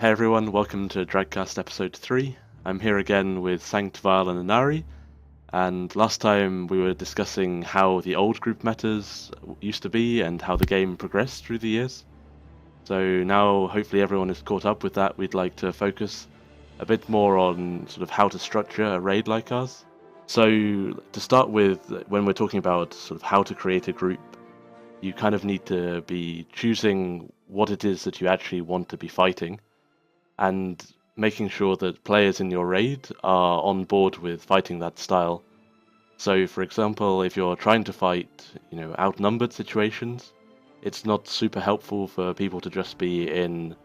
Hey everyone, welcome to Dracast episode 3. I'm here again with Sanct, and Anairi, and last time we were discussing how the old group metas used to be and how the game progressed through the years. So now hopefully everyone is caught up with that. We'd like to focus a bit more on sort of how to structure a raid like ours. So to start with, when we're talking about sort of how to create a group, you kind of need to be choosing what it is that you actually want to be fighting, and making sure that players in your raid are on board with fighting that style. So, for example, if you're trying to fight, outnumbered situations, it's not super helpful for people to just be in,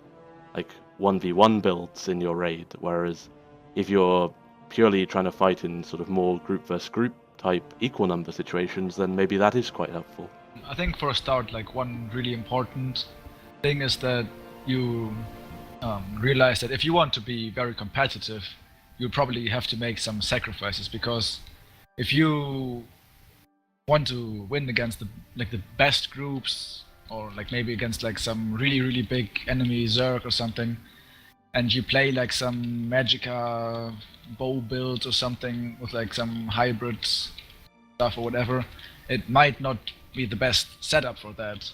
like, 1v1 builds in your raid, whereas if you're purely trying to fight in sort of more group versus group type equal number situations, then maybe that is quite helpful. I think for a start, like one really important thing is that you realize that if you want to be very competitive, you probably have to make some sacrifices, because if you want to win against the best groups, or like maybe against like some really big enemy Zerg or something, and you play like some magicka bow build or something with like some hybrid stuff or whatever, it might not be the best setup for that.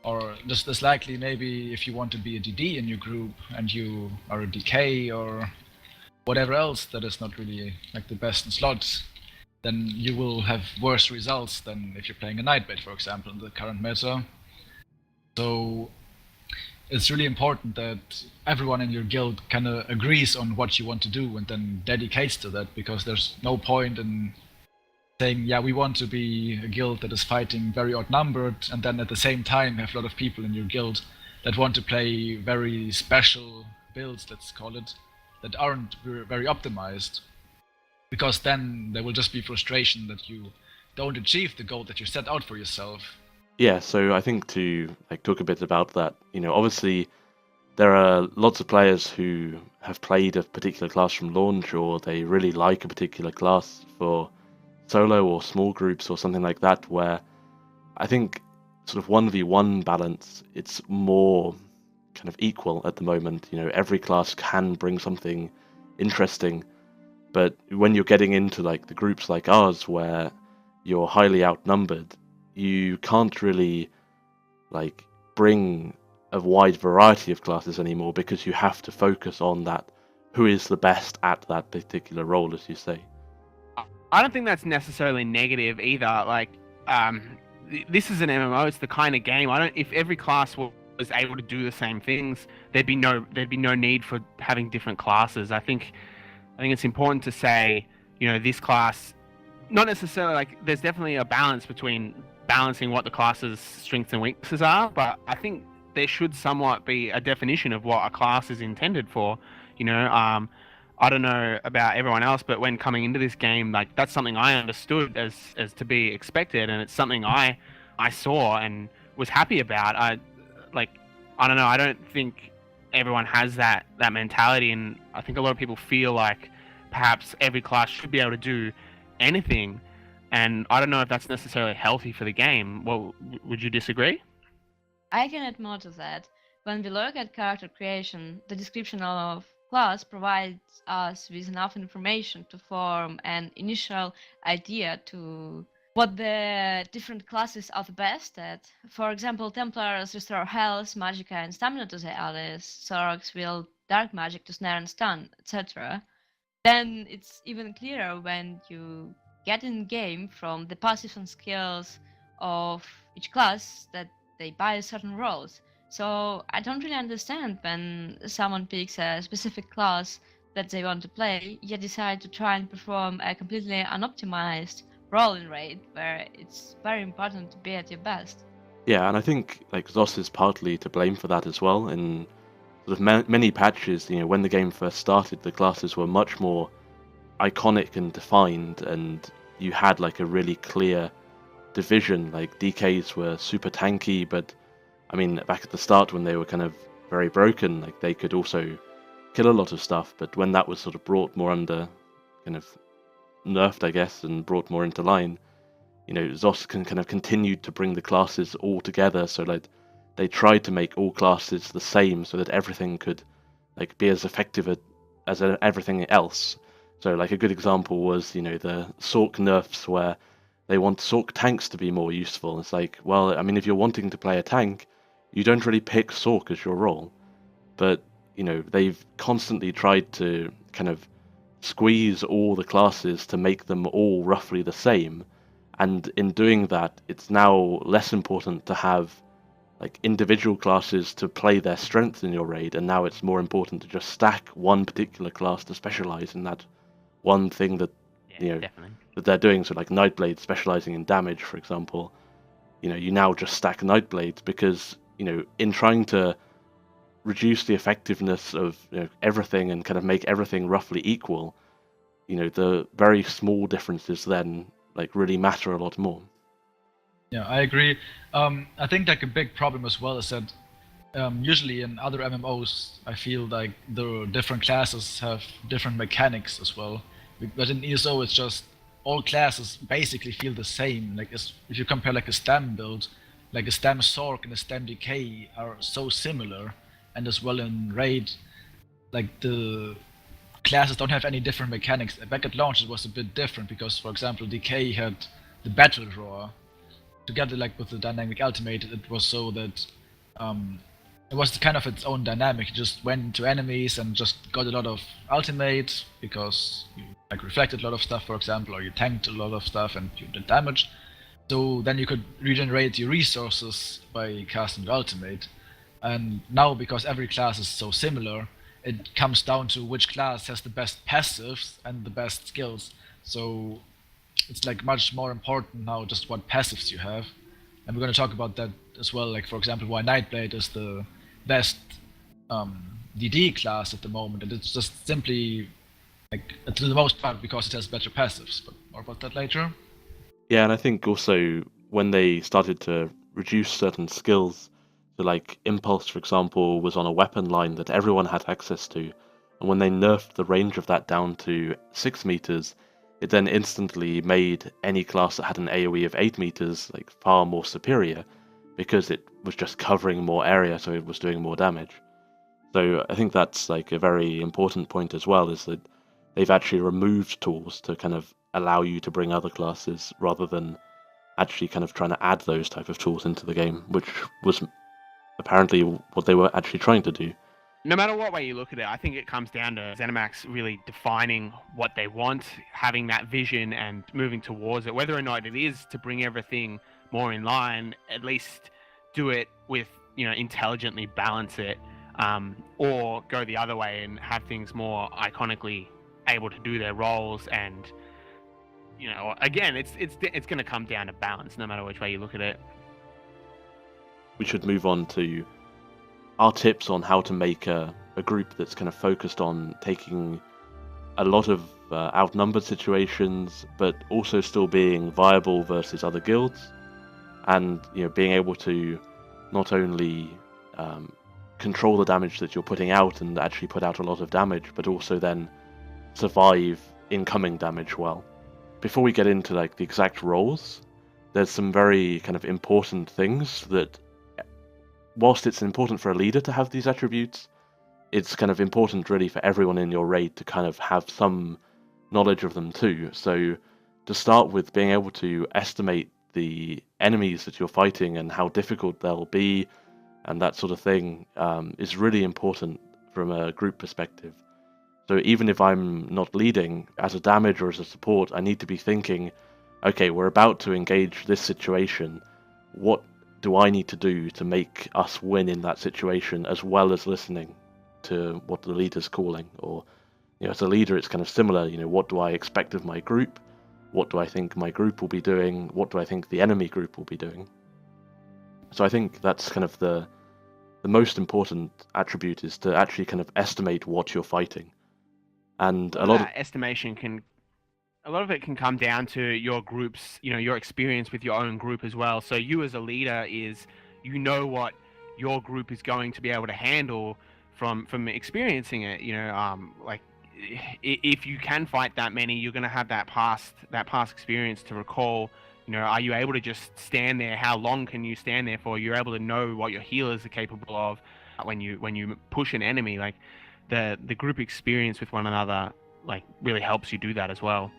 Or just as likely, maybe if you want to be a DD in your group and you are a DK or whatever else that is not really like the best in slots, then you will have worse results than if you're playing a Nightbait, for example, in the current meta. So it's really important that everyone in your guild kind of agrees on what you want to do and then dedicates to that, because there's no point in saying, yeah, we want to be a guild that is fighting very outnumbered, and then at the same time have a lot of people in your guild that want to play very special builds, let's call it, that aren't very optimized. Because then there will just be frustration that you don't achieve the goal that you set out for yourself. Yeah, so I think to talk a bit about that, obviously there are lots of players who have played a particular class from launch, or they really like a particular class for solo or small groups or something like that, where I think sort of 1v1 balance, it's more kind of equal at the moment. Every class can bring something interesting, but when you're getting into like the groups like ours where you're highly outnumbered, you can't really like bring a wide variety of classes anymore, because you have to focus on that who is the best at that particular role, as you say. I don't think that's necessarily negative either. Like, this is an MMO. It's the kind of game. If every class was able to do the same things, there'd be no need for having different classes. I think it's important to say, this class, not necessarily like, there's definitely a balance between balancing what the class's strengths and weaknesses are, but I think there should somewhat be a definition of what a class is intended for. I don't know about everyone else, but when coming into this game, like, that's something I understood as to be expected, and it's something I saw and was happy about. I don't know. I don't think everyone has that mentality, and I think a lot of people feel like perhaps every class should be able to do anything, and I don't know if that's necessarily healthy for the game. Well, would you disagree? I can add more to that. When we look at character creation, the description of class provides us with enough information to form an initial idea to what the different classes are the best at. For example, Templars restore health, magicka, and stamina to their allies. Sorks wield dark magic to snare and stun, etc. Then it's even clearer when you get in game from the passives and skills of each class that they buy certain roles. So I don't really understand when someone picks a specific class that they want to play, yet decide to try and perform a completely unoptimized role in raid, where it's very important to be at your best. Yeah, and I think like Zos is partly to blame for that as well. In sort of many patches, when the game first started, the classes were much more iconic and defined, and you had like a really clear division. Like DKs were super tanky, but I mean, back at the start when they were kind of very broken, like they could also kill a lot of stuff. But when that was sort of brought more under, kind of nerfed, I guess, and brought more into line, Zos can kind of continued to bring the classes all together. So like they tried to make all classes the same, so that everything could like be as effective as everything else. So like a good example was, you know, the Sorc nerfs where they want Sorc tanks to be more useful. It's like, well, I mean, if you're wanting to play a tank, you don't really pick Sorc as your role. But, you know, they've constantly tried to kind of squeeze all the classes to make them all roughly the same. And in doing that, it's now less important to have like individual classes to play their strengths in your raid, and now it's more important to just stack one particular class to specialize in that one thing that Definitely. that they're doing. So like Nightblade specializing in damage, for example, you know, you now just stack Nightblades because, you know, in trying to reduce the effectiveness of, you know, everything and kind of make everything roughly equal, you know, the very small differences then like really matter a lot more. Yeah, I agree. I think like a big problem as well is that usually in other MMOs, I feel like the different classes have different mechanics as well. But in ESO, it's just all classes basically feel the same. Like if you compare like a stem build, like a stem Sorc and a stem Decay are so similar, and as well in Raid, like the classes don't have any different mechanics. Back at launch, it was a bit different because, for example, Decay had the battle roar. Together, like with the dynamic ultimate, it was so that it was kind of its own dynamic. You just went into enemies and just got a lot of ultimate because you like reflected a lot of stuff, for example, or you tanked a lot of stuff and you did damage. So then you could regenerate your resources by casting the ultimate. And now, because every class is so similar, it comes down to which class has the best passives and the best skills. So it's like much more important now just what passives you have, and we're going to talk about that as well. Like for example, why Nightblade is the best DD class at the moment, and it's just simply like to the most part because it has better passives. But more about that later. Yeah, and I think also when they started to reduce certain skills, so like Impulse, for example, was on a weapon line that everyone had access to, and when they nerfed the range of that down to 6 meters, it then instantly made any class that had an AoE of 8 meters like far more superior because it was just covering more area, so it was doing more damage. So I think that's like a very important point as well, is that they've actually removed tools to kind of allow you to bring other classes rather than actually kind of trying to add those type of tools into the game, which was apparently what they were actually trying to do. No matter what way you look at it, I think it comes down to ZeniMax really defining what they want, having that vision and moving towards it. Whether or not it is to bring everything more in line, at least do it with, you know, intelligently balance it, or go the other way and have things more iconically able to do their roles. And, you know, again, it's going to come down to balance no matter which way you look at it. We should move on to our tips on how to make a group that's kind of focused on taking a lot of outnumbered situations, but also still being viable versus other guilds, and, you know, being able to not only control the damage that you're putting out and actually put out a lot of damage, but also then survive incoming damage well. Before we get into like the exact roles, there's some very kind of important things that, whilst it's important for a leader to have these attributes, it's kind of important really for everyone in your raid to kind of have some knowledge of them too. So to start with, being able to estimate the enemies that you're fighting and how difficult they'll be and that sort of thing is really important from a group perspective. So even if I'm not leading, as a damage or as a support, I need to be thinking, okay, we're about to engage this situation. What do I need to do to make us win in that situation, as well as listening to what the leader's calling? Or, you know, as a leader, it's kind of similar. You know, what do I expect of my group? What do I think my group will be doing? What do I think the enemy group will be doing? So I think that's kind of the most important attribute, is to actually kind of estimate what you're fighting. And a lot of estimation a lot of it can come down to your group's, you know, your experience with your own group as well. So you as a leader you know what your group is going to be able to handle from experiencing it. You know, like if you can fight that many, you're going to have that past experience to recall. You know, are you able to just stand there? How long can you stand there for? You're able to know what your healers are capable of when you push an enemy. Like, the group experience with one another like really helps you do that as well.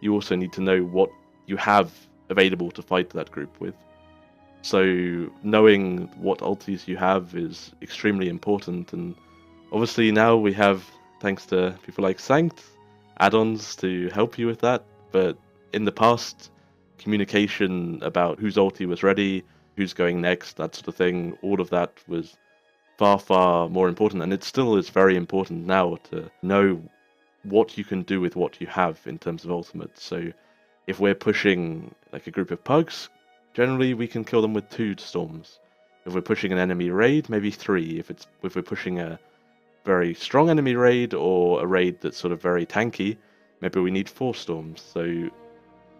You also need to know what you have available to fight that group with. So knowing what ultis you have is extremely important, and obviously now we have, thanks to people like Sanct, add-ons to help you with that, but in the past, communication about whose ulti was ready, who's going next, that sort of thing, all of that was far, far more important, and it still is very important now to know what you can do with what you have in terms of ultimate. So if we're pushing like a group of pugs, generally we can kill them with 2 storms. If we're pushing an enemy raid, maybe 3. If we're pushing a very strong enemy raid or a raid that's sort of very tanky, maybe we need 4 storms. So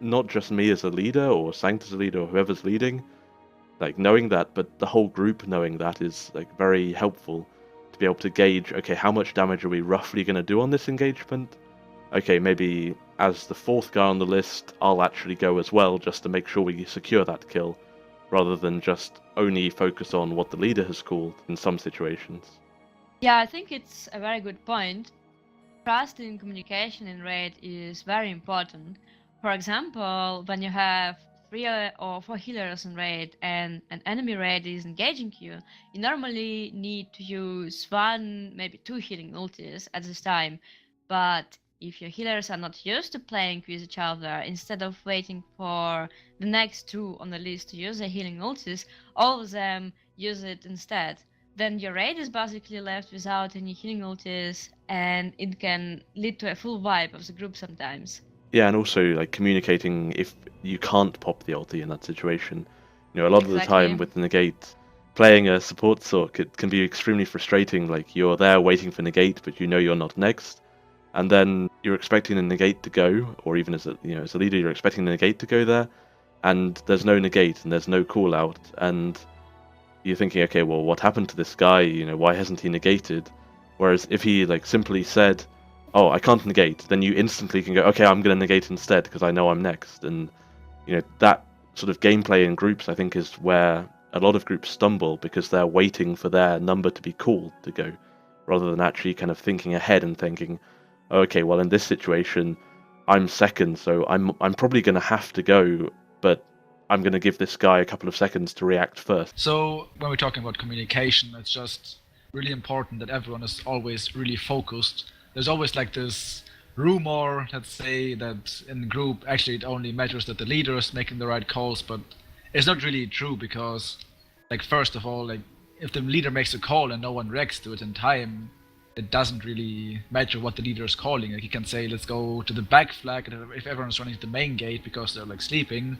not just me as a leader or Sanct as a leader or whoever's leading, like knowing that, but the whole group knowing that is like very helpful to be able to gauge, okay, how much damage are we roughly going to do on this engagement? Okay, maybe as the 4th guy on the list, I'll actually go as well just to make sure we secure that kill, rather than just only focus on what the leader has called in some situations. Yeah, I think it's a very good point. Trust in communication in raid is very important. For example, when you have 3 or 4 healers in raid and an enemy raid is engaging you, you normally need to use 1, maybe 2 healing ultis at this time. But if your healers are not used to playing with each other, instead of waiting for the next 2 on the list to use their healing ultis, all of them use it instead. Then your raid is basically left without any healing ultis, and it can lead to a full wipe of the group sometimes. Yeah, and also like communicating if you can't pop the ulti in that situation. You know, a lot of the time with the negate, playing a support Sorc, it can be extremely frustrating. Like you're there waiting for negate, but you know you're not next, and then you're expecting the negate to go, or even as a leader, you're expecting the negate to go there, and there's no negate and there's no call out, and you're thinking, okay, well, what happened to this guy? You know, why hasn't he negated? Whereas if he like simply said, oh, I can't negate, then you instantly can go, okay, I'm going to negate instead because I know I'm next. And you know, that sort of gameplay in groups, I think, is where a lot of groups stumble, because they're waiting for their number to be called to go, rather than actually kind of thinking ahead and thinking, okay, well, in this situation, I'm second, so I'm probably going to have to go, but I'm going to give this guy a couple of seconds to react first. So when we're talking about communication, it's just really important that everyone is always really focused. There's always like this rumor, let's say, that in the group actually it only matters that the leader is making the right calls, but it's not really true, because like first of all, like if the leader makes a call and no one reacts to it in time, it doesn't really matter what the leader is calling. Like he can say, let's go to the back flag, and if everyone's running to the main gate because they're like sleeping,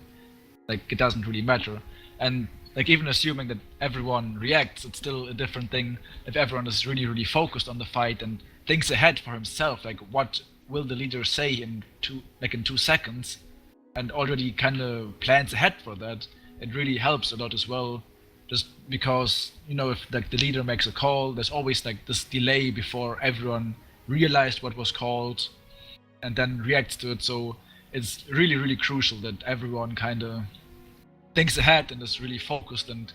like it doesn't really matter. And like even assuming that everyone reacts, it's still a different thing if everyone is really, really focused on the fight and thinks ahead for himself, like what will the leader say in 2 seconds, and already kind of plans ahead for that. It really helps a lot as well, just because, you know, if like the leader makes a call, there's always like this delay before everyone realized what was called and then reacts to it. So it's really, really crucial that everyone kind of thinks ahead and is really focused. And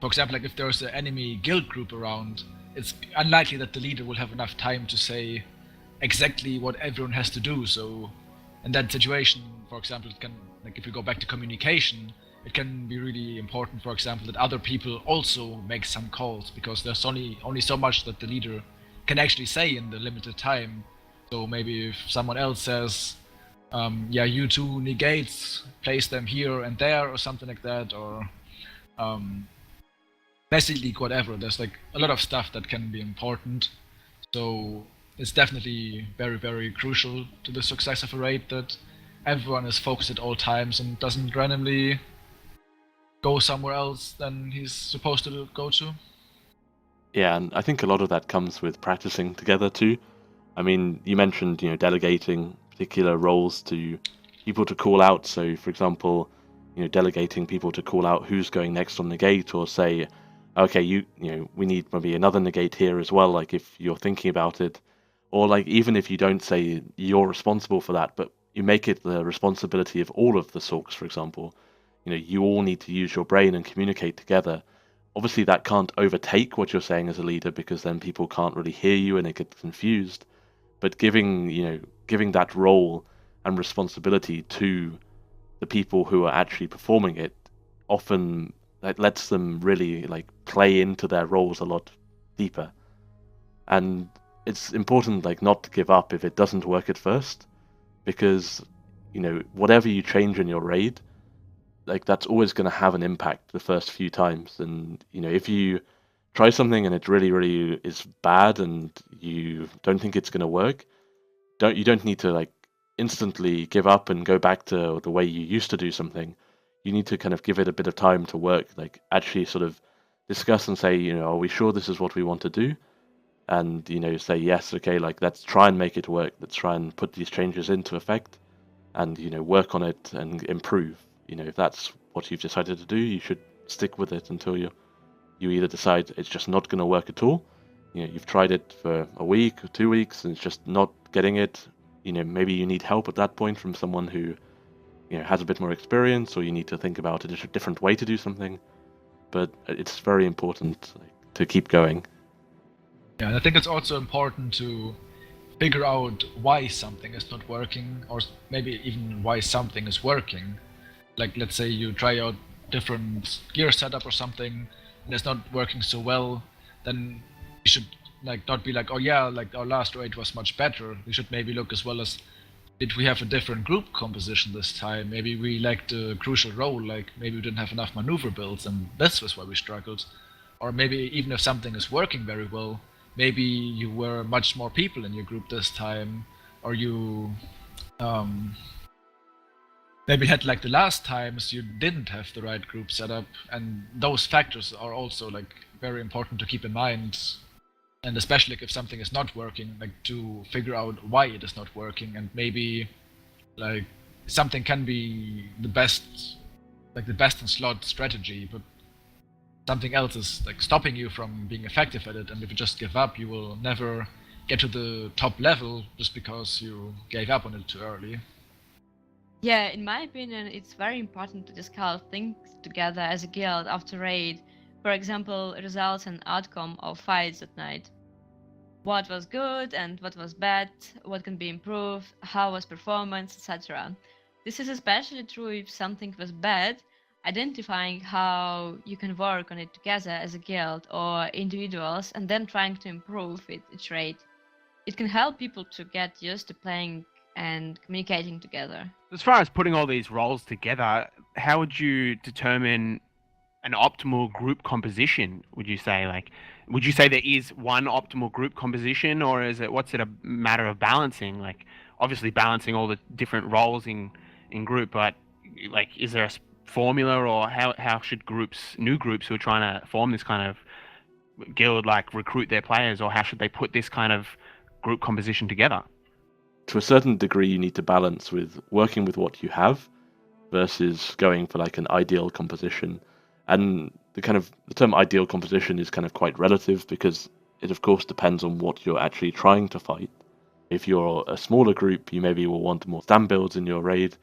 for example, like if there's an enemy guild group around, it's unlikely that the leader will have enough time to say exactly what everyone has to do. So in that situation, for example, it can, like if we go back to communication, it can be really important, for example, that other people also make some calls, because there's only so much that the leader can actually say in the limited time. So maybe if someone else says, yeah, you 2 negates, place them here and there, or something like that, or Messi League, whatever. There's like a lot of stuff that can be important. So it's definitely very, very crucial to the success of a raid that everyone is focused at all times and doesn't randomly go somewhere else than he's supposed to go to. Yeah, and I think a lot of that comes with practicing together too. I mean, you mentioned, you know, delegating particular roles to people to call out. So, for example, you know, delegating people to call out who's going next on negate, or say, okay, you know, we need maybe another negate here as well. Like if you're thinking about it, or like even if you don't say you're responsible for that, but you make it the responsibility of all of the Sorcs, for example. You know, you all need to use your brain and communicate together obviously that can't overtake what you're saying as a leader, because then people can't really hear you and they get confused. But giving that role and responsibility to the people who are actually performing it, often that lets them really like play into their roles a lot deeper. And it's important like not to give up if it doesn't work at first, because whatever you change in your raid, like that's always going to have an impact the first few times. And if you try something and it really really is bad and you don't think it's going to work, you don't need to like instantly give up and go back to the way you used to do something. You need to kind of give it a bit of time to work, like actually sort of discuss and say, are we sure this is what we want to do? And say yes, okay, like let's try and make it work. Let's try and put these changes into effect, and work on it and improve. If that's what you've decided to do, you should stick with it until you either decide it's just not going to work at all. You've tried it for a week or 2 weeks and it's just not getting it. Maybe you need help at that point from someone who has a bit more experience, or you need to think about a different way to do something. But it's very important to keep going. Yeah, and I think it's also important to figure out why something is not working, or maybe even why something is working. Like, let's say you try out different gear setup or something, and it's not working so well, then you should like not be like, oh yeah, like our last raid was much better. We should maybe look as well as, did we have a different group composition this time? Maybe we lacked a crucial role, like maybe we didn't have enough maneuver builds and this was why we struggled. Or maybe even if something is working very well, maybe you were much more people in your group this time, or you maybe had like the last times you didn't have the right group setup, and those factors are also like very important to keep in mind. And especially like, if something is not working, like to figure out why it is not working, and maybe like something can be the best in slot strategy, but something else is like stopping you from being effective at it, and if you just give up, you will never get to the top level just because you gave up on it too early. Yeah, in my opinion, it's very important to discuss things together as a guild after raid. For example, results and outcome of fights at night. What was good and what was bad, what can be improved, how was performance, etc. This is especially true if something was bad, identifying how you can work on it together as a guild or individuals and then trying to improve it each raid. It can help people to get used to playing and communicating together. As far as putting all these roles together, how would you determine an optimal group composition? Would you say there is one optimal group composition, or what's it a matter of balancing? Like obviously balancing all the different roles in group, but like is there a formula, or how should new groups who are trying to form this kind of guild like recruit their players, or how should they put this kind of group composition together? To a certain degree, you need to balance with working with what you have versus going for like an ideal composition. And the term ideal composition is kind of quite relative, because it of course depends on what you're actually trying to fight. If you're a smaller group, you maybe will want more stand builds in your raid,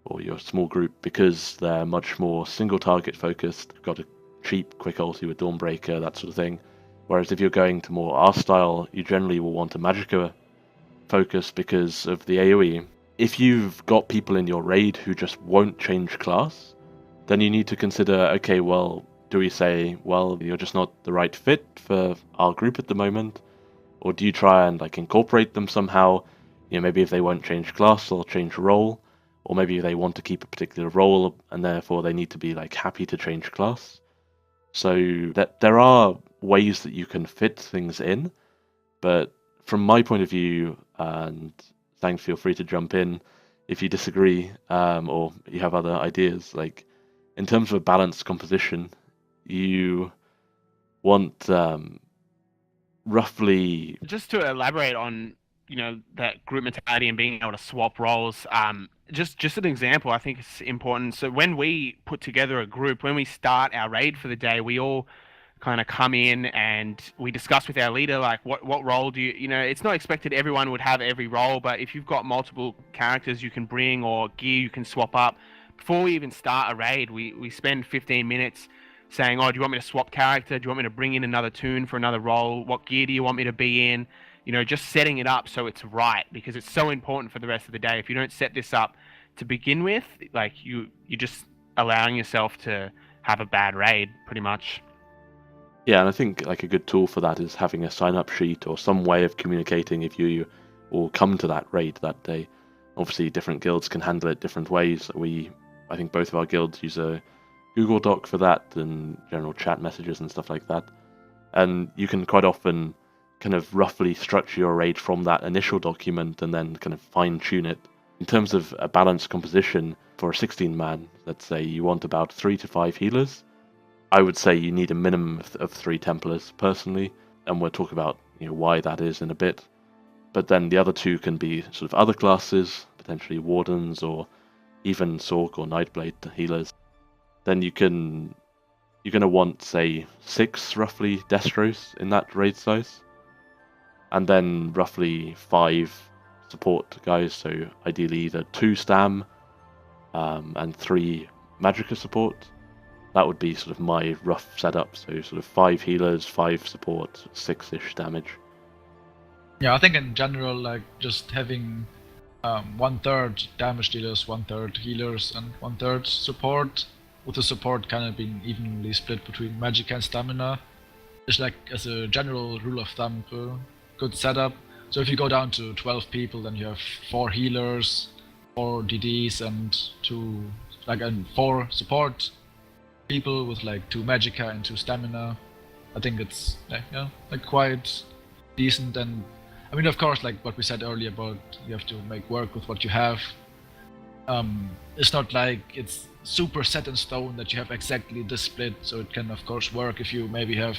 or your small group, because they're much more single target focused, got a cheap quick ulti with Dawnbreaker, that sort of thing. Whereas if you're going to more R style, you generally will want a magicka focus because of the AoE. If you've got people in your raid who just won't change class, then you need to consider, okay, well, do we say, well, you're just not the right fit for our group at the moment? Or do you try and like incorporate them somehow? Maybe if they won't change class, they'll change role. Or maybe they want to keep a particular role and therefore they need to be like happy to change class. So that there are ways that you can fit things in, but from my point of view, and Sanct, feel free to jump in if you disagree, or you have other ideas, like in terms of a balanced composition, you want roughly... Just to elaborate on that group mentality and being able to swap roles, just an example, I think it's important. So when we put together a group, when we start our raid for the day, we all kind of come in and we discuss with our leader, like what role do you it's not expected everyone would have every role, but if you've got multiple characters you can bring or gear you can swap up, before we even start a raid, we spend 15 minutes saying, oh, do you want me to swap character? Do you want me to bring in another tune for another role? What gear do you want me to be in? Just setting it up so it's right, because it's so important for the rest of the day. If you don't set this up to begin with, like you're just allowing yourself to have a bad raid, pretty much. Yeah, and I think like a good tool for that is having a sign-up sheet or some way of communicating if you will come to that raid that day. Obviously, different guilds can handle it different ways. I think both of our guilds use a Google Doc for that and general chat messages and stuff like that. And you can quite often kind of roughly structure your raid from that initial document and then kind of fine-tune it. In terms of a balanced composition for a 16-man, let's say you want about 3 to 5 healers. I would say you need a minimum of 3 Templars, personally, and we'll talk about why that is in a bit. But then the other 2 can be sort of other classes, potentially Wardens or even Sork or Nightblade healers. Then you're going to want, say, 6 roughly Destros in that raid size. And then roughly 5 support guys, so ideally either 2 Stam and 3 magicka support. That would be sort of my rough setup, so sort of 5 healers, 5 support, 6-ish damage. Yeah, I think in general, like just having 1/3 damage dealers, 1/3 healers, and 1/3 support, with the support kind of being evenly split between magicka and stamina, is like, as a general rule of thumb, a good setup. So if you go down to 12 people, then you have 4 healers, 4 DDs, and 4 support people with like 2 magicka and 2 stamina. I think it's like quite decent. And I mean, of course, like what we said earlier about you have to make work with what you have. It's not like it's super set in stone that you have exactly this split, so it can of course work if you maybe have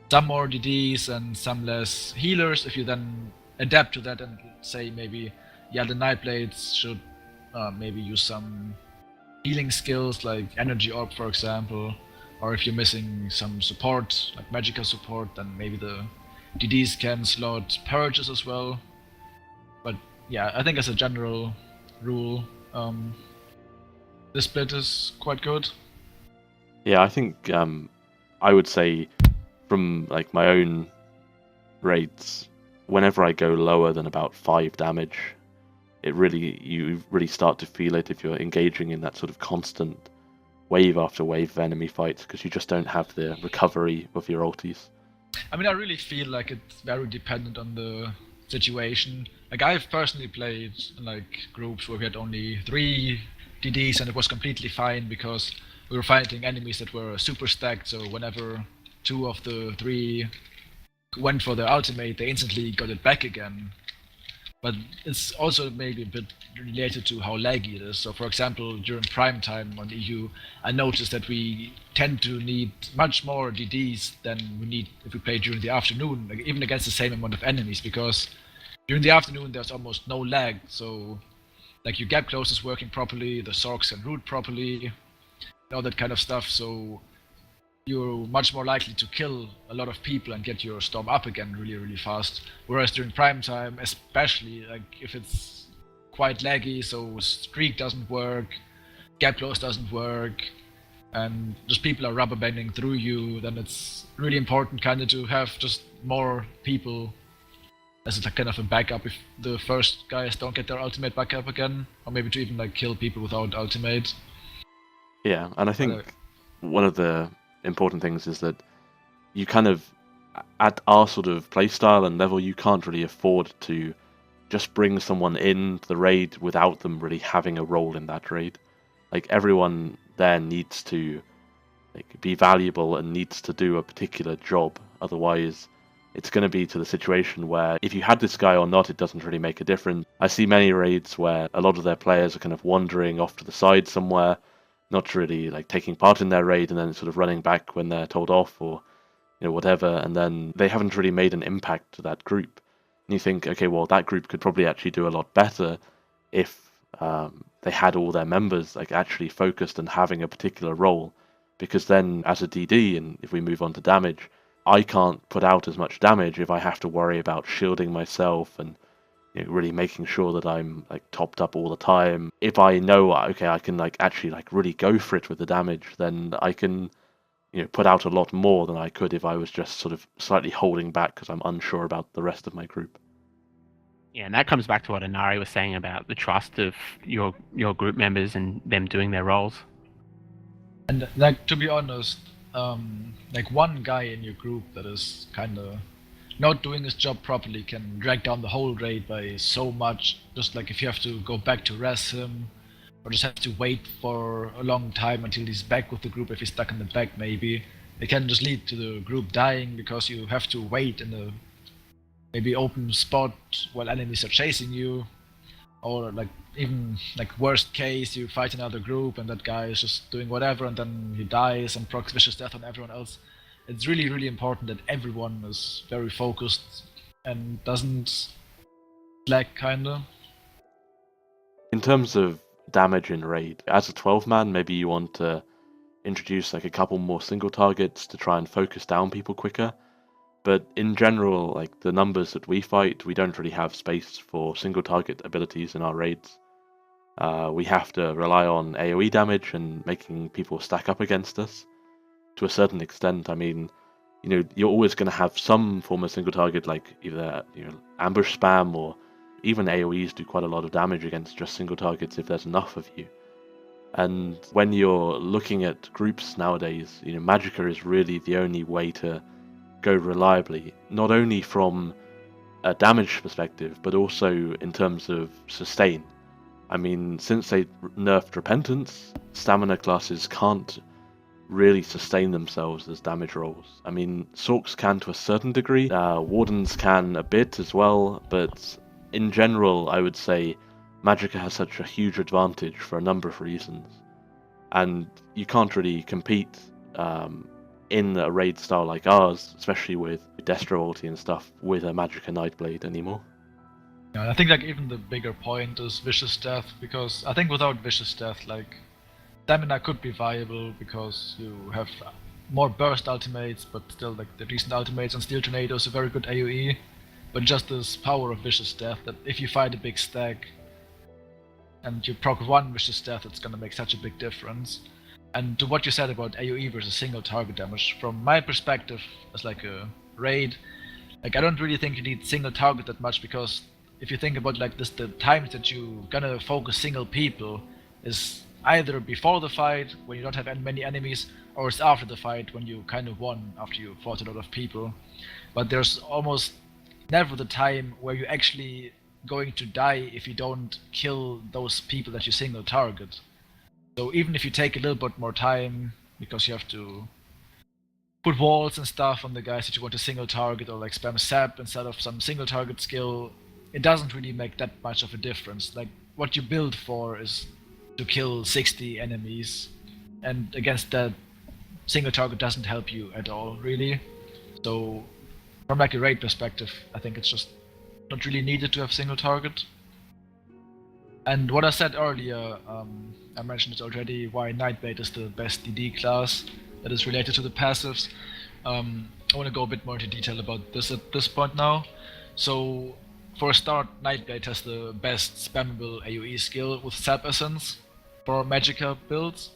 some more DDs and some less healers. If you then adapt to that and say maybe, yeah, the Nightblades should maybe use some healing skills like Energy Orb, for example, or if you're missing some support like magicka support, then maybe the DDs can slot purges as well. But yeah, I think as a general rule, this split is quite good. Yeah, I think I would say from like my own raids, whenever I go lower than about 5 damage, you really start to feel it if you're engaging in that sort of constant wave after wave of enemy fights, because you just don't have the recovery of your ultis. I mean, I really feel like it's very dependent on the situation. Like, I've personally played in like groups where we had only 3 DDs and it was completely fine because we were fighting enemies that were super stacked, so whenever 2 of the 3 went for their ultimate, they instantly got it back again. But it's also maybe a bit related to how laggy it is. So for example, during prime time on EU, I noticed that we tend to need much more DDs than we need if we play during the afternoon, like even against the same amount of enemies, because during the afternoon there's almost no lag. So like your gap close is working properly, the Sorks can root properly, all that kind of stuff. So you're much more likely to kill a lot of people and get your storm up again really, really fast. Whereas during prime time, especially like if it's quite laggy, so streak doesn't work, gap close doesn't work, and just people are rubber banding through you, then it's really important kind of to have just more people as a kind of a backup if the first guys don't get their ultimate back up again, or maybe to even like kill people without ultimate. Yeah, and I think one of the important things is that you kind of, at our sort of playstyle and level, you can't really afford to just bring someone in the raid without them really having a role in that raid. Like, everyone there needs to be valuable and needs to do a particular job. Otherwise, it's going to be to the situation where if you had this guy or not, it doesn't really make a difference. I see many raids where a lot of their players are kind of wandering off to the side somewhere, not really like taking part in their raid, and then sort of running back when they're told off, or whatever, and then they haven't really made an impact to that group. And you think, okay, well, that group could probably actually do a lot better if they had all their members like actually focused and having a particular role, because then as a DD, and if we move on to damage, I can't put out as much damage if I have to worry about shielding myself and really making sure that I'm like topped up all the time. If I know, okay, I can like actually like really go for it with the damage, then I can put out a lot more than I could if I was just sort of slightly holding back because I'm unsure about the rest of my group. Yeah, and that comes back to what Anairi was saying about the trust of your group members and them doing their roles. And like, to be honest, like one guy in your group that is kind of not doing his job properly can drag down the whole raid by so much. Just like if you have to go back to res him, or just have to wait for a long time until he's back with the group if he's stuck in the back maybe. It can just lead to the group dying because you have to wait in a maybe open spot while enemies are chasing you. Or like even like worst case, you fight another group and that guy is just doing whatever and then he dies and procs vicious death on everyone else. It's really, really important that everyone is very focused and doesn't slack kinda. In terms of damage in raid, as a 12-man, maybe you want to introduce like a couple more single targets to try and focus down people quicker. But in general, like the numbers that we fight, we don't really have space for single target abilities in our raids. We have to rely on AoE damage and making people stack up against us. To a certain extent, I mean, you're always going to have some form of single target, like either ambush spam or even AoEs do quite a lot of damage against just single targets if there's enough of you. And when you're looking at groups nowadays, magicka is really the only way to go reliably, not only from a damage perspective, but also in terms of sustain. I mean, since they nerfed Repentance, stamina classes can't really sustain themselves as damage rolls. I mean, Sorks can to a certain degree, Wardens can a bit as well, but in general, I would say magicka has such a huge advantage for a number of reasons. And you can't really compete in a raid style like ours, especially with Destro ulti and stuff, with a magicka Nightblade anymore. Yeah, I think like even the bigger point is vicious death, because I think without vicious death, like stamina could be viable because you have more burst ultimates, but still like the decent ultimates, and Steel Tornado is a very good AoE. But just this power of vicious death, that if you fight a big stack and you proc one vicious death, it's gonna make such a big difference. And to what you said about AoE versus single target damage, from my perspective as like a raid, like I don't really think you need single target that much, because if you think about like this, the times that you gonna focus single people is either before the fight when you don't have many enemies, or it's after the fight when you kind of won after you fought a lot of people. But there's almost never the time where you're actually going to die if you don't kill those people that you single target. So even if you take a little bit more time, because you have to put walls and stuff on the guys that you want to single target, or like spam sap instead of some single target skill, it doesn't really make that much of a difference. Like what you build for is to kill 60 enemies, and against that, single target doesn't help you at all, really. So from like a raid perspective, I think it's just not really needed to have single target. And what I said earlier, I mentioned it already, why Nightblade is the best DD class that is related to the passives. I want to go a bit more into detail about this at this point now. So for a start, Nightblade has the best spammable AoE skill with Sap Essence for magicka builds.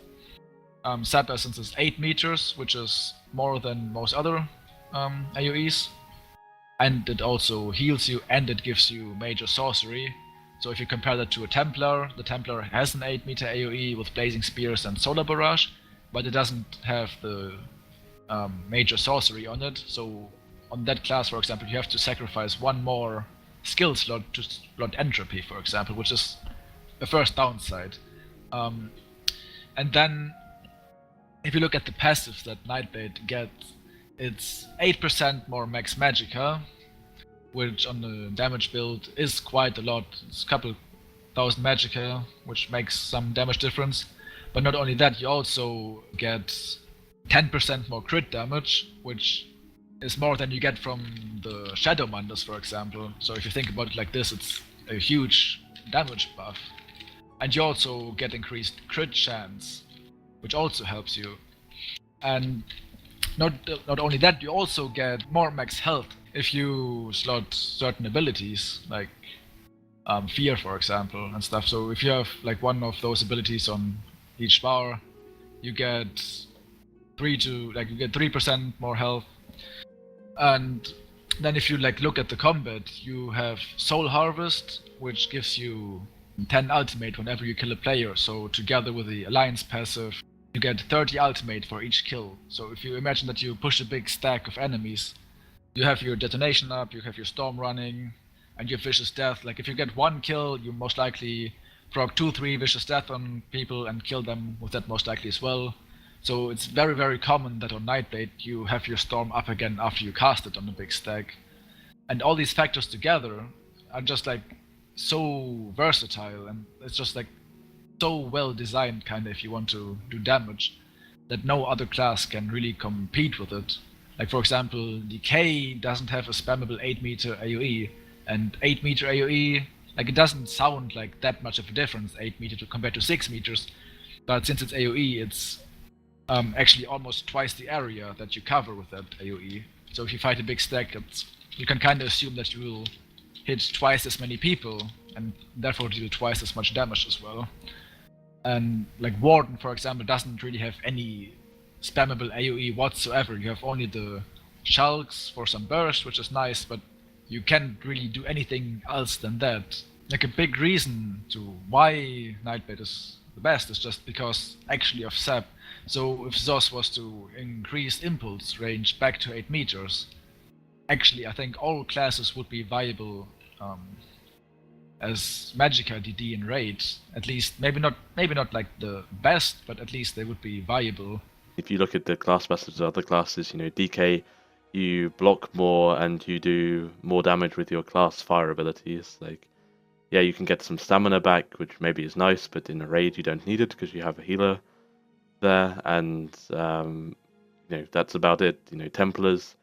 Sap Essence is 8 meters, which is more than most other AoEs. And it also heals you, and it gives you major sorcery. So if you compare that to a Templar, the Templar has an 8 meter AoE with Blazing Spears and Solar Barrage, but it doesn't have the major sorcery on it. So on that class, for example, you have to sacrifice one more skill slot to slot Entropy, for example, which is the first downside. And then if you look at the passives that Nightblade gets, it's 8% more max magicka, which on the damage build is quite a lot. It's a couple thousand magicka, which makes some damage difference. But not only that, you also get 10% more crit damage, which is more than you get from the Shadowmanders, for example. So if you think about it like this, it's a huge damage buff. And you also get increased crit chance, which also helps you. And not only that, you also get more max health if you slot certain abilities, like Fear, for example, and stuff. So if you have like one of those abilities on each bar, you get you get 3% more health. And then if you look at the combat, you have Soul Harvest, which gives you 10 ultimate whenever you kill a player. So together with the Alliance passive, you get 30 ultimate for each kill. So if you imagine that you push a big stack of enemies, you have your detonation up, you have your storm running, and your vicious death. Like if you get one kill, you most likely proc 2-3 vicious death on people and kill them with that most likely as well. So it's very, very common that on Nightblade you have your storm up again after you cast it on a big stack. And all these factors together are just so versatile, and it's just so well designed kinda if you want to do damage, that no other class can really compete with it. Like for example, Decay doesn't have a spammable 8-meter AoE, and 8-meter AoE, it doesn't sound like that much of a difference, 8-meter compared to 6 meters, but since it's AoE, it's actually almost twice the area that you cover with that AoE. So if you fight a big stack, you can kind of assume that you will hit twice as many people, and therefore deal twice as much damage as well. And Warden, for example, doesn't really have any spammable AoE whatsoever. You have only the Shulks for some burst, which is nice, but you can't really do anything else than that. A big reason to why Nightblade is the best is just because actually of sap. So if Zos was to increase impulse range back to 8 meters, actually I think all classes would be viable as magicka DD in raid. At least maybe not the best, but at least they would be viable. If you look at the class masters of other classes, DK, you block more and you do more damage with your class fire abilities. Yeah, you can get some stamina back, which maybe is nice, but in a raid you don't need it because you have a healer there, and that's about it. Templars.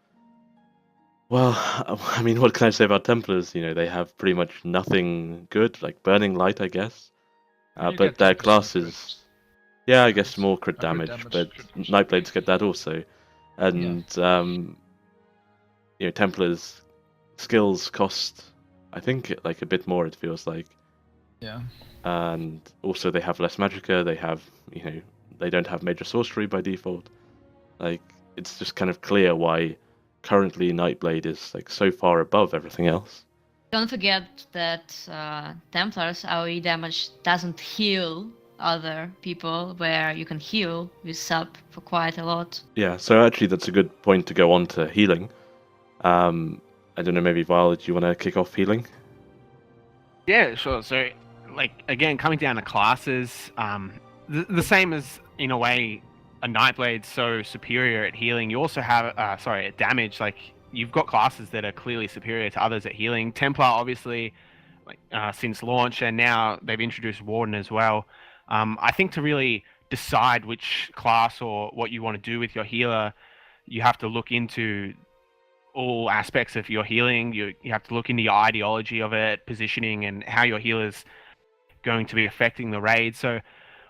Well, I mean, what can I say about Templars? They have pretty much nothing good, like Burning Light, I guess. But their classes, yeah, I guess more crit damage, but Nightblades get that also. And Templars skills cost, I think, a bit more. It feels like. Yeah. And also they have less magicka. They have, they don't have major sorcery by default. It's just kind of clear why currently Nightblade is so far above everything else. Don't forget that Templar's AoE damage doesn't heal other people, where you can heal with sub for quite a lot. Yeah, so actually that's a good point to go on to healing. I don't know, maybe Violet, do you want to kick off healing? Yeah, sure. So, again, coming down to classes, the same as, in a way, a Nightblade's so superior at healing. You also have, at damage. You've got classes that are clearly superior to others at healing. Templar, obviously, since launch, and now they've introduced Warden as well. I think to really decide which class or what you want to do with your healer, you have to look into all aspects of your healing. You have to look into your ideology of it, positioning, and how your healer's going to be affecting the raid. So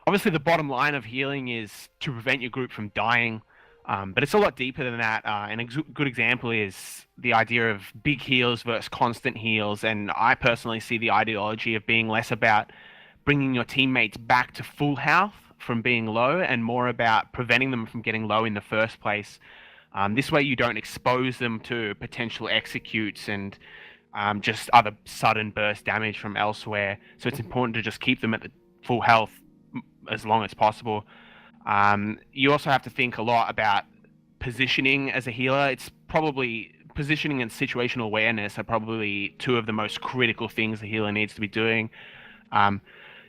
obviously the bottom line of healing is to prevent your group from dying, but it's a lot deeper than that. And a good example is the idea of big heals versus constant heals. And I personally see the ideology of being less about bringing your teammates back to full health from being low, and more about preventing them from getting low in the first place. This way you don't expose them to potential executes and just other sudden burst damage from elsewhere. So it's important to just keep them at the full health as long as possible. You also have to think a lot about positioning as a healer. It's probably positioning and situational awareness are probably two of the most critical things the healer needs to be doing.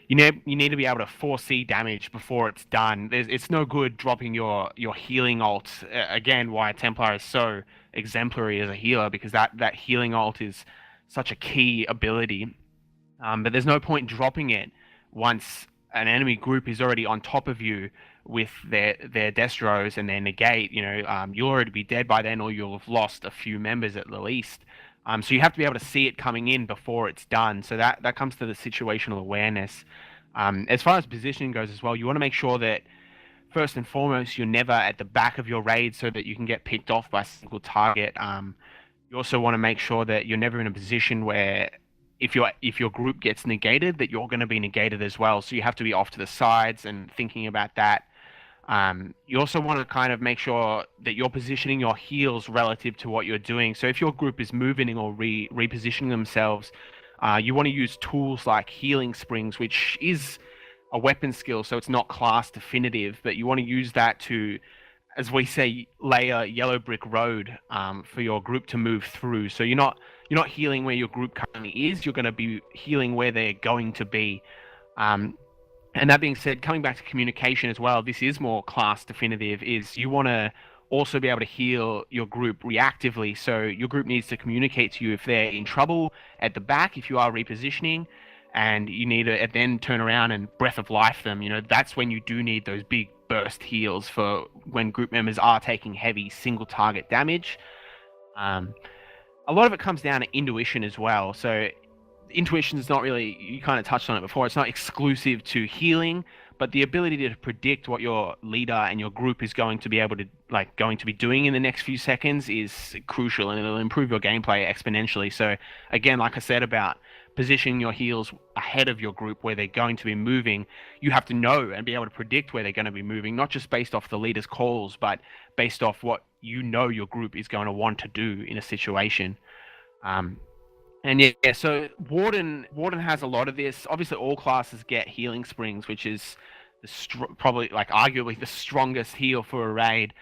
You need to be able to foresee damage before it's done. It's no good dropping your healing ult. Again, why Templar is so exemplary as a healer, because that healing ult is such a key ability. But there's no point dropping it once an enemy group is already on top of you with their destros and their negate. You'll already be dead by then, or you'll have lost a few members at the least. So you have to be able to see it coming in before it's done. So that comes to the situational awareness. As far as positioning goes as well, you want to make sure that first and foremost you're never at the back of your raid so that you can get picked off by a single target. You also want to make sure that you're never in a position where if your group gets negated, that you're going to be negated as well. So you have to be off to the sides and thinking about that. You also want to kind of make sure that you're positioning your heals relative to what you're doing. So if your group is moving or repositioning themselves, you want to use tools like healing springs, which is a weapon skill, so it's not class definitive, but you want to use that to, as we say, lay a yellow brick road for your group to move through. So you're not healing where your group currently is. You're going to be healing where they're going to be. And that being said, coming back to communication as well, this is more class definitive, is you want to also be able to heal your group reactively. So your group needs to communicate to you if they're in trouble at the back, if you are repositioning, and you need to then turn around and breath of life them. That's when you do need those big burst heals for when group members are taking heavy single target damage. A lot of it comes down to intuition as well. So intuition is not really, you kind of touched on it before, it's not exclusive to healing, but the ability to predict what your leader and your group is going to be doing in the next few seconds is crucial, and it'll improve your gameplay exponentially. So again, like I said about positioning your heals ahead of your group where they're going to be moving, you have to know and be able to predict where they're going to be moving, not just based off the leader's calls, but based off what your group is going to want to do in a situation. And yeah, so Warden has a lot of this. Obviously, all classes get healing springs, which is probably arguably the strongest heal for a raid.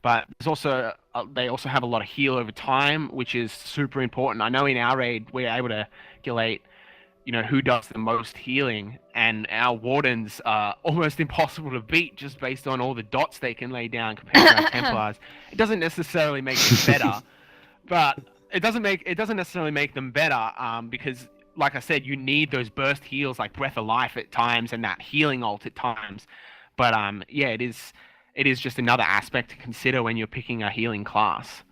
But there's also they also have a lot of heal over time, which is super important. I know in our raid we're able to calculate, who does the most healing, and our Wardens are almost impossible to beat just based on all the dots they can lay down compared to our Templars. It doesn't necessarily make them better, but it doesn't necessarily make them better, because, like I said, you need those burst heals like Breath of Life at times and that healing ult at times. But yeah, it is just another aspect to consider when you're picking a healing class.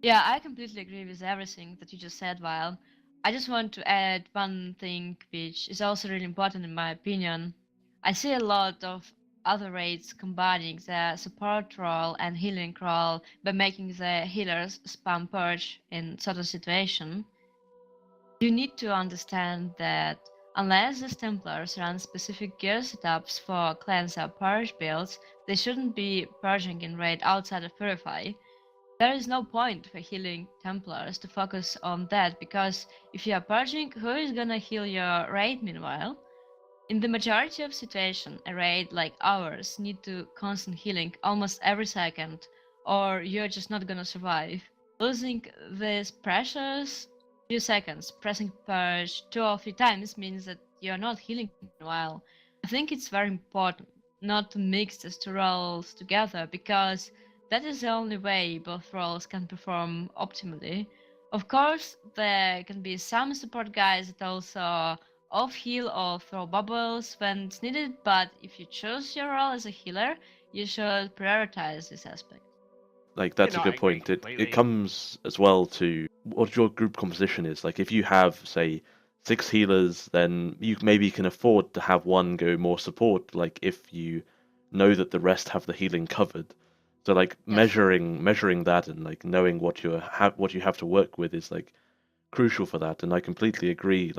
Yeah, I completely agree with everything that you just said, Vile. I just want to add one thing which is also really important in my opinion. I see a lot of other raids combining the support role and healing role by making the healers spam purge in certain situation. You need to understand that unless these Templars run specific gear setups for cleanse or purge builds, they shouldn't be purging in raid outside of Purify. There is no point for healing Templars to focus on that, because if you are purging, who is gonna heal your raid meanwhile? In the majority of situations, a raid like ours need to constant healing almost every second, or you're just not gonna survive. Losing these precious few seconds pressing purge 2 or 3 times means that you're not healing meanwhile. I think it's very important not to mix these two roles together, because that is the only way both roles can perform optimally. Of course, there can be some support guys that also off-heal or throw bubbles when it's needed, but if you choose your role as a healer, you should prioritize this aspect. That's a good point. It comes as well to what your group composition is. Like, if you have, say, 6 healers, then you maybe can afford to have one go more support, like if you know that the rest have the healing covered. So yes. measuring that and knowing what you have to work with is crucial for that. And I completely agree.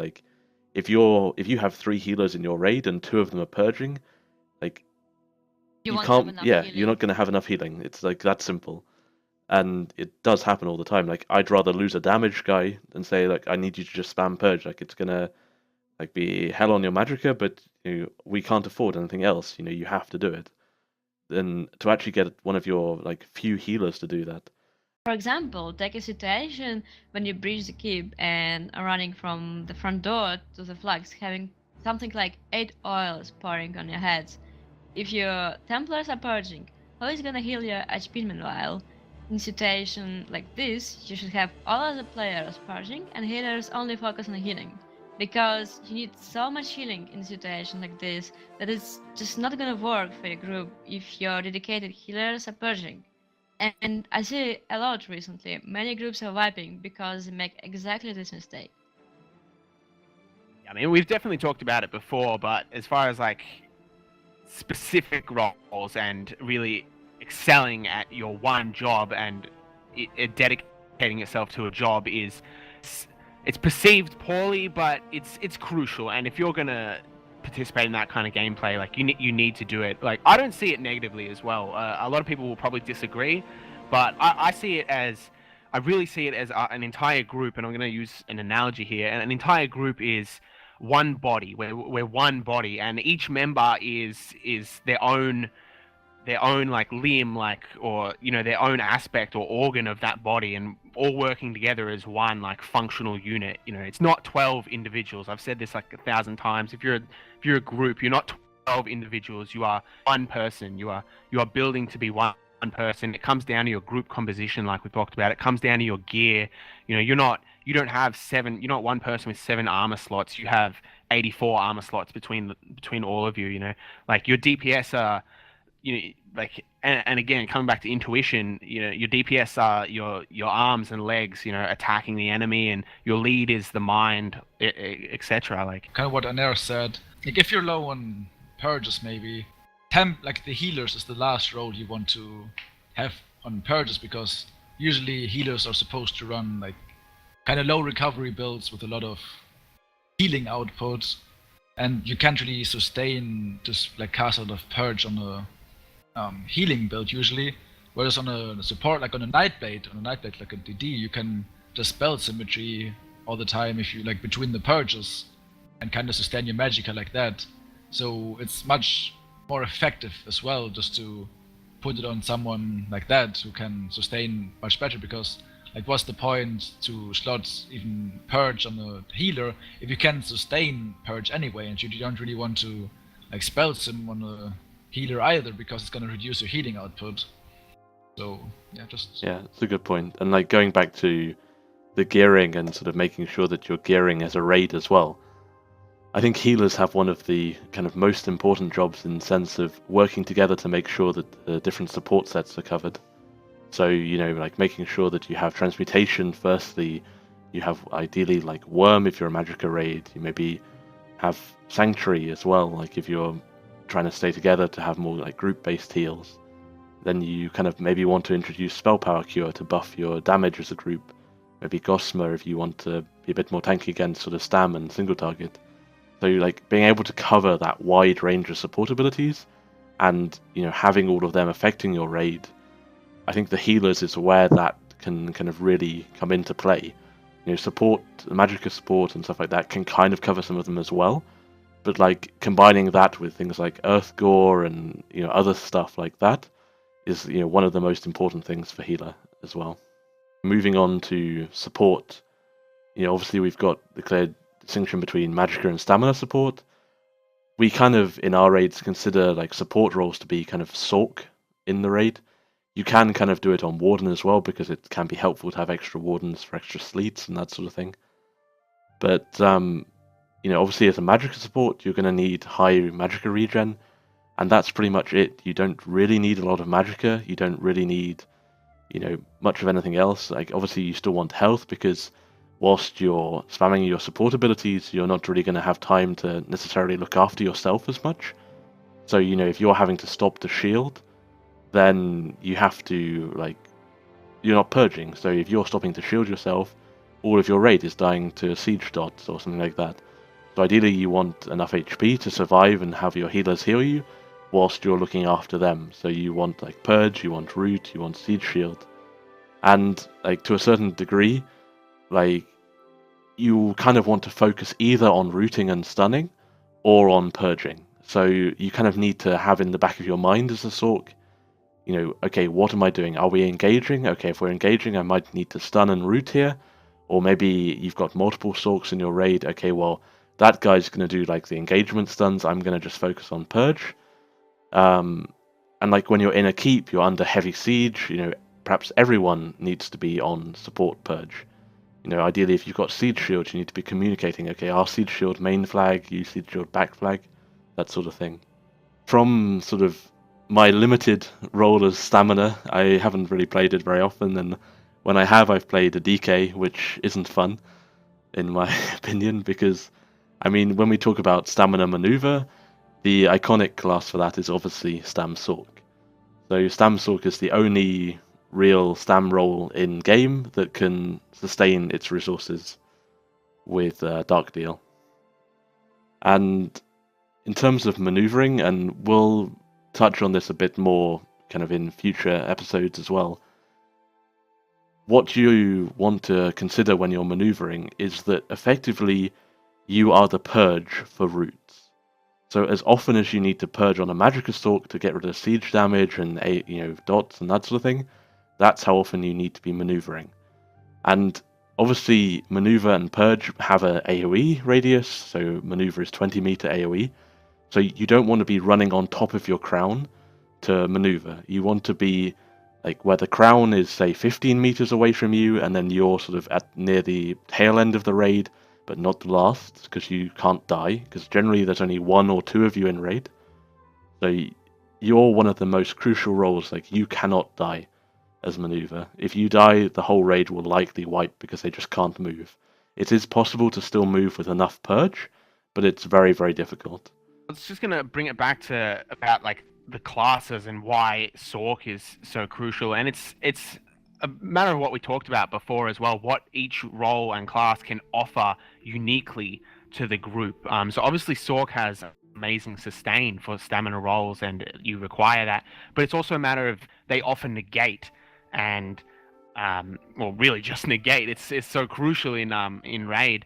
If you have 3 healers in your raid and 2 of them are purging, you can't. Yeah, you're not going to have enough healing. It's that simple, and it does happen all the time. I'd rather lose a damage guy than say I need you to just spam purge. It's gonna be hell on your magicka, but we can't afford anything else. You have to do it. Then to actually get one of your few healers to do that. For example, take a situation when you breach the keep and are running from the front door to the flags, having something like 8 oils pouring on your heads. If your Templars are purging, who is gonna heal your HP meanwhile? In situation like this, you should have all of the players purging and healers only focus on healing, because you need so much healing in a situation like this that it's just not gonna work for your group if your dedicated healers are purging. And I see a lot recently, many groups are wiping because they make exactly this mistake. I mean, we've definitely talked about it before, but as far as specific roles and really excelling at your one job and dedicating yourself to a job it's perceived poorly, but it's crucial. And if you're gonna participate in that kind of gameplay, like you need to do it. Like I don't see it negatively as well. A lot of people will probably disagree, but I see it as I really see it as an entire group, and I'm going to use an analogy here. And an entire group is one body. We're one body, and each member is their own like limb, like, or their own aspect or organ of that body, and all working together as one like functional unit. It's not 12 individuals. I've said this like 1,000 times. If you're a group, you're not 12 individuals. You are one person. You are building to be one person. It comes down to your group composition, like we talked about. It comes down to your gear. You don't have seven. You're not one person with 7 armor slots. You have 84 armor slots between all of you. Like your DPS are and again, coming back to intuition, your DPS are your arms and legs, attacking the enemy, and your lead is the mind, etc. Like kind of what Anairi said. Like if you're low on purges, maybe like the healers is the last role you want to have on purges, because usually healers are supposed to run like kind of low recovery builds with a lot of healing output, and you can't really sustain just like cast out of purge on a healing build usually, whereas on a support, like on a Nightblade like a DD, you can just spell symmetry all the time if you like between the purges and kind of sustain your magicka like that. So it's much more effective as well just to put it on someone like that who can sustain much better, because like what's the point to slot even purge on a healer if you can't sustain purge anyway, and you don't really want to like spell sim on a healer either, because it's going to reduce your healing output. So yeah, it's a good point. And like going back to the gearing and sort of making sure that you're gearing as a raid as well, I think healers have one of the kind of most important jobs in the sense of working together to make sure that the different support sets are covered. So like making sure that you have transmutation firstly, you have ideally like worm if you're a magicka raid, you maybe have sanctuary as well, like if you're trying to stay together to have more like group-based heals. Then you kind of maybe want to introduce spell power cure to buff your damage as a group. Maybe Gossamer if you want to be a bit more tanky against sort of stam and single target. So like being able to cover that wide range of support abilities and having all of them affecting your raid, I think the healers is where that can kind of really come into play. Support, magicka support and stuff like that can kind of cover some of them as well. But like combining that with things like Earth Gore and other stuff like that is one of the most important things for healer as well. Moving on to support, obviously we've got the clear distinction between magicka and stamina support. We kind of in our raids consider like support roles to be kind of Sork in the raid. You can kind of do it on Warden as well, because it can be helpful to have extra Wardens for extra sleets and that sort of thing. But obviously as a magicka support, you're going to need high magicka regen, and that's pretty much it. You don't really need a lot of magicka. You don't really need, much of anything else. Like obviously you still want health, because whilst you're spamming your support abilities, you're not really going to have time to necessarily look after yourself as much. So if you're having to stop the shield, then you have to you're not purging. So if you're stopping to shield yourself, all of your raid is dying to siege dots or something like that. So ideally you want enough HP to survive and have your healers heal you whilst you're looking after them. So you want like purge, you want root, you want siege shield. And like to a certain degree, like you kind of want to focus either on rooting and stunning or on purging. So you kind of need to have in the back of your mind as a Sork, okay, what am I doing? Are we engaging? Okay, if we're engaging, I might need to stun and root here. Or maybe you've got multiple Sorks in your raid. Okay, well, that guy's going to do like the engagement stuns. I'm going to just focus on purge. And like when you're in a keep, you're under heavy siege. Perhaps everyone needs to be on support purge. Ideally, if you've got siege shield, you need to be communicating. Okay, our siege shield main flag, you siege shield back flag, that sort of thing. From sort of my limited role as stamina, I haven't really played it very often, and when I have, I've played a DK, which isn't fun, in my opinion, because, when we talk about stamina maneuver, the iconic class for that is obviously Stam Sork. So Stam Sork is the only real Stam role in game that can sustain its resources with Dark Deal. And in terms of maneuvering, and we'll touch on this a bit more kind of in future episodes as well, what you want to consider when you're maneuvering is that effectively you are the purge for roots. So as often as you need to purge on a magicka stalk to get rid of siege damage and dots and that sort of thing, that's how often you need to be maneuvering. And obviously maneuver and purge have a AoE radius, so maneuver is 20-meter AoE. So you don't want to be running on top of your crown to maneuver. You want to be like where the crown is, say, 15 meters away from you, and then you're sort of at near the tail end of the raid, but not the last, because you can't die, because generally there's only 1 or 2 of you in raid. So you're one of the most crucial roles, like you cannot die as maneuver. If you die, the whole raid will likely wipe because they just can't move. It is possible to still move with enough purge, but it's very, very difficult. I was just gonna bring it back to about like the classes and why Sork is so crucial, and it's a matter of what we talked about before as well, what each role and class can offer uniquely to the group. So obviously Sork has amazing sustain for stamina rolls, and you require that, but it's also a matter of they offer negate, and well, really just negate. It's so crucial in raid.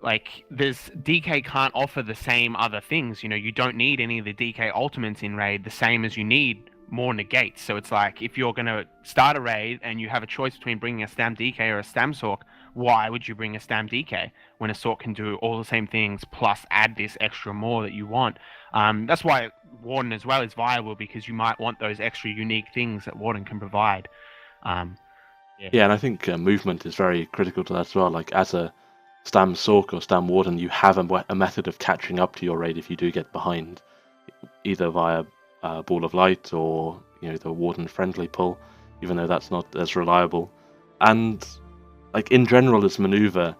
Like, there's DK can't offer the same other things. You don't need any of the DK ultimates in raid the same as you need more negates. So it's like, if you're going to start a raid and you have a choice between bringing a Stam DK or a Stam Sork, why would you bring a Stam DK when a Sork can do all the same things plus add this extra more that you want? That's why Warden as well is viable, because you might want those extra unique things that Warden can provide. Yeah, and I think movement is very critical to that as well. Like, as a Stam Sork or Stam Warden, you have a method of catching up to your raid if you do get behind, either via Ball of Light or the Warden friendly pull, even though that's not as reliable. And like in general as maneuver,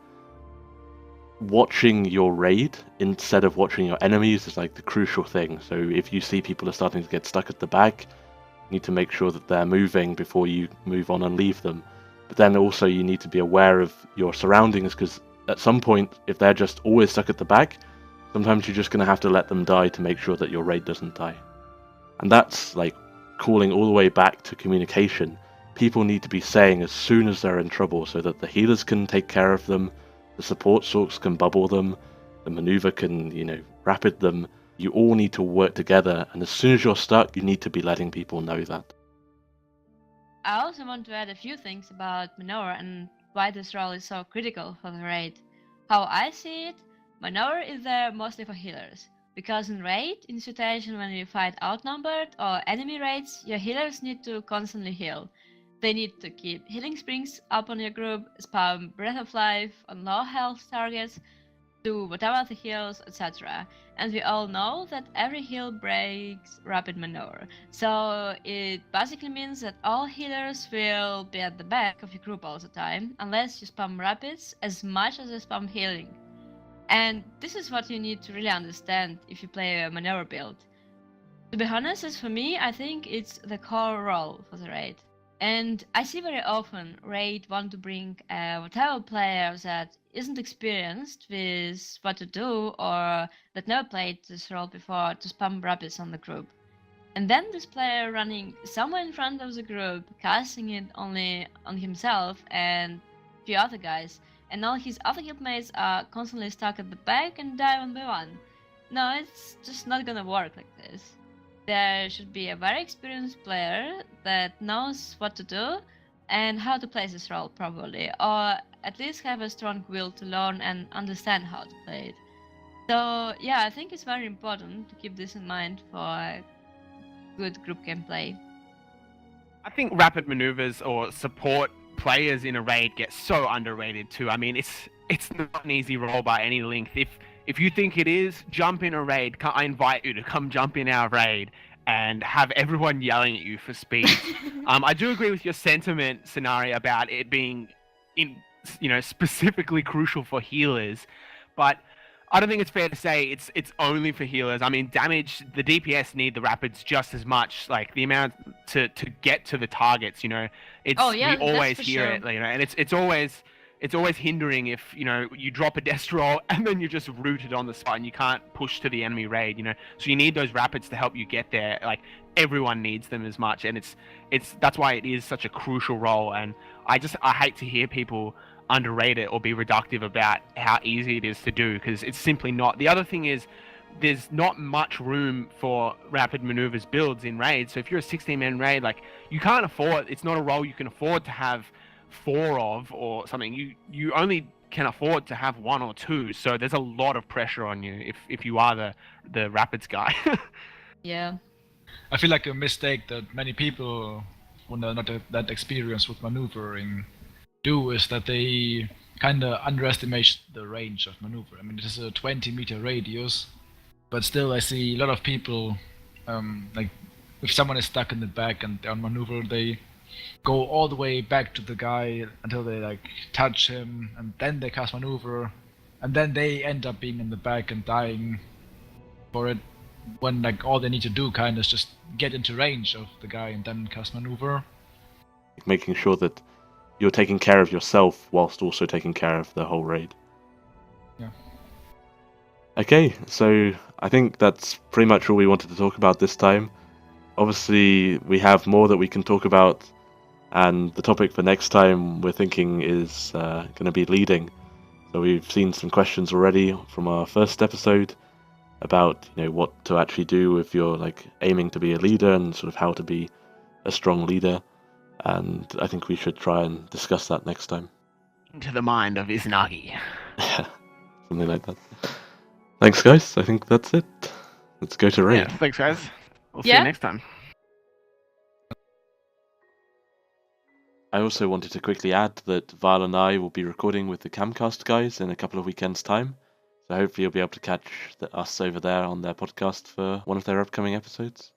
watching your raid instead of watching your enemies is like the crucial thing. So if you see people are starting to get stuck at the back, you need to make sure that they're moving before you move on and leave them. But then also you need to be aware of your surroundings, because at some point, if they're just always stuck at the back, sometimes you're just going to have to let them die to make sure that your raid doesn't die. And that's like calling all the way back to communication. People need to be saying as soon as they're in trouble, so that the healers can take care of them, the support sorks can bubble them, the maneuver can, rapid them. You all need to work together, and as soon as you're stuck, you need to be letting people know that. I also want to add a few things about maneuver and why this role is so critical for the raid. How I see it, maneuver is there mostly for healers, because in raid, in situation when you fight outnumbered or enemy raids, your healers need to constantly heal. They need to keep healing springs up on your group, spam Breath of Life on low health targets, do whatever the heals, etc. And we all know that every heal breaks rapid maneuver. So it basically means that all healers will be at the back of your group all the time, unless you spam rapids as much as you spam healing. And this is what you need to really understand if you play a maneuver build. To be honest, as for me, I think it's the core role for the raid. And I see very often raid want to bring whatever player that isn't experienced with what to do or that never played this role before to spam rapids on the group. And then this player running somewhere in front of the group, casting it only on himself and a few other guys, and all his other guildmates are constantly stuck at the back and die one by one. No, it's just not gonna work like this. There should be a very experienced player that knows what to do and how to play this role properly, or at least have a strong will to learn and understand how to play it. So yeah, I think it's very important to keep this in mind for good group gameplay. I think rapid maneuvers or support players in a raid get so underrated too. I mean, it's not an easy role by any length. If you think it is, jump in a raid. I invite you to come jump in our raid and have everyone yelling at you for speed. I do agree with your sentiment, Scenario, about it being specifically crucial for healers, but I don't think it's fair to say it's only for healers. I mean, damage, the DPS need the rapids just as much. Like the amount to get to the targets, it's Oh, yeah, we always that's for hear sure. it, and it's always it's always hindering if you drop a death roll and then you're just rooted on the spot and you can't push to the enemy raid. So you need those rapids to help you get there. Like everyone needs them as much, and it's that's why it is such a crucial role. And I hate to hear people underrate it or be reductive about how easy it is to do, because it's simply not. The other thing is, there's not much room for rapid maneuvers builds in raids. So if you're a 16-man raid, like, you can't afford, it's not a role you can afford to have 4 of or something. You only can afford to have 1 or 2. So there's a lot of pressure on you if you are the rapids guy. Yeah. I feel like a mistake that many people, when they're not that experienced with maneuvering, do is that they kind of underestimate the range of maneuver. I mean, this is a 20-meter radius, but still I see a lot of people, like, if someone is stuck in the back and they're on maneuver, they go all the way back to the guy until they, like, touch him, and then they cast maneuver, and then they end up being in the back and dying for it, when, like, all they need to do kind of is just get into range of the guy and then cast maneuver. Making sure that you're taking care of yourself whilst also taking care of the whole raid. Yeah. Okay, so I think that's pretty much all we wanted to talk about this time. Obviously, we have more that we can talk about, and the topic for next time we're thinking is going to be leading. So we've seen some questions already from our first episode about what to actually do if you're like aiming to be a leader, and sort of how to be a strong leader. And I think we should try and discuss that next time. Into the mind of Izanagi. Something like that. Thanks, guys. I think that's it. Let's go to raid. Yeah, thanks, guys. We'll see you next time. I also wanted to quickly add that Val and I will be recording with the Camcast guys in a couple of weekends' time. So hopefully you'll be able to catch us over there on their podcast for one of their upcoming episodes.